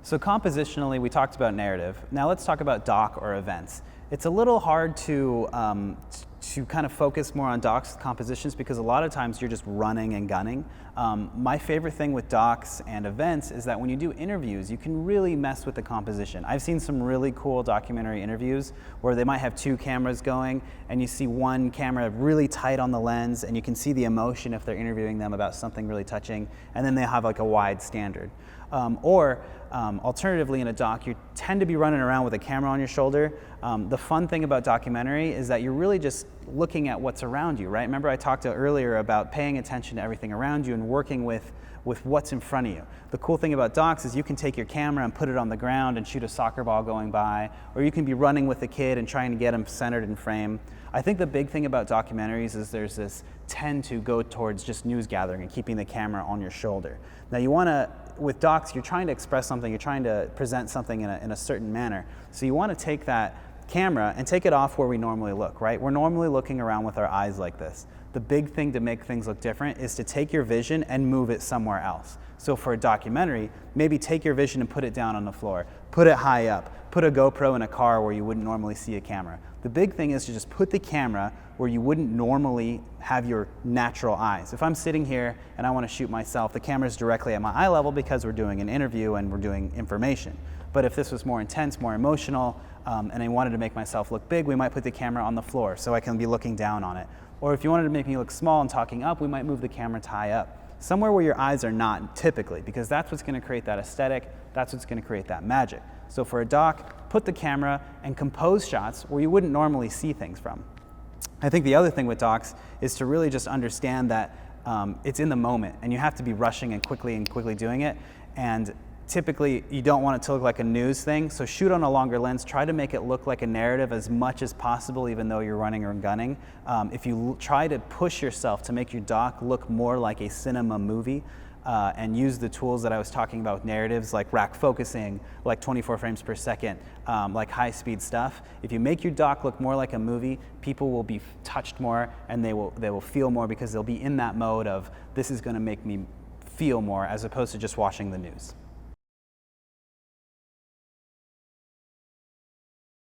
So compositionally, we talked about narrative. Now let's talk about doc or events. It's a little hard to kind of focus more on docs compositions because a lot of times you're just running and gunning. My favorite thing with docs and events is that when you do interviews, you can really mess with the composition. I've seen some really cool documentary interviews where they might have two cameras going and you see one camera really tight on the lens and you can see the emotion if they're interviewing them about something really touching, and then they have like a wide standard. Alternatively, in a doc, you tend to be running around with a camera on your shoulder. The fun thing about documentary is that you're really just looking at what's around you, right? Remember I talked earlier about paying attention to everything around you and working with what's in front of you. The cool thing about docs is you can take your camera and put it on the ground and shoot a soccer ball going by, or you can be running with a kid and trying to get him centered in frame. I think the big thing about documentaries is there's this tend to go towards just news gathering and keeping the camera on your shoulder. Now you want to, with docs, you're trying to express something, you're trying to present something in a certain manner. So you want to take that camera and take it off where we normally look, right? We're normally looking around with our eyes like this. The big thing to make things look different is to take your vision and move it somewhere else. So for a documentary, maybe take your vision and put it down on the floor, put it high up, put a GoPro in a car where you wouldn't normally see a camera. The big thing is to just put the camera where you wouldn't normally have your natural eyes. If I'm sitting here and I want to shoot myself, the camera's directly at my eye level because we're doing an interview and we're doing information. But if this was more intense, more emotional, and I wanted to make myself look big, we might put the camera on the floor so I can be looking down on it. Or if you wanted to make me look small and talking up, we might move the camera to high up. Somewhere where your eyes are not typically, because that's what's going to create that aesthetic, that's what's going to create that magic. So for a doc, put the camera and compose shots where you wouldn't normally see things from. I think the other thing with docs is to really just understand that it's in the moment and you have to be rushing and quickly doing it. And typically you don't want it to look like a news thing, so shoot on a longer lens, try to make it look like a narrative as much as possible even though you're running or gunning. If you try to push yourself to make your doc look more like a cinema movie, and use the tools that I was talking about with narratives like rack focusing, like 24 frames per second, like high-speed stuff. If you make your doc look more like a movie, people will be touched more and they will feel more because they'll be in that mode of this is going to make me feel more as opposed to just watching the news.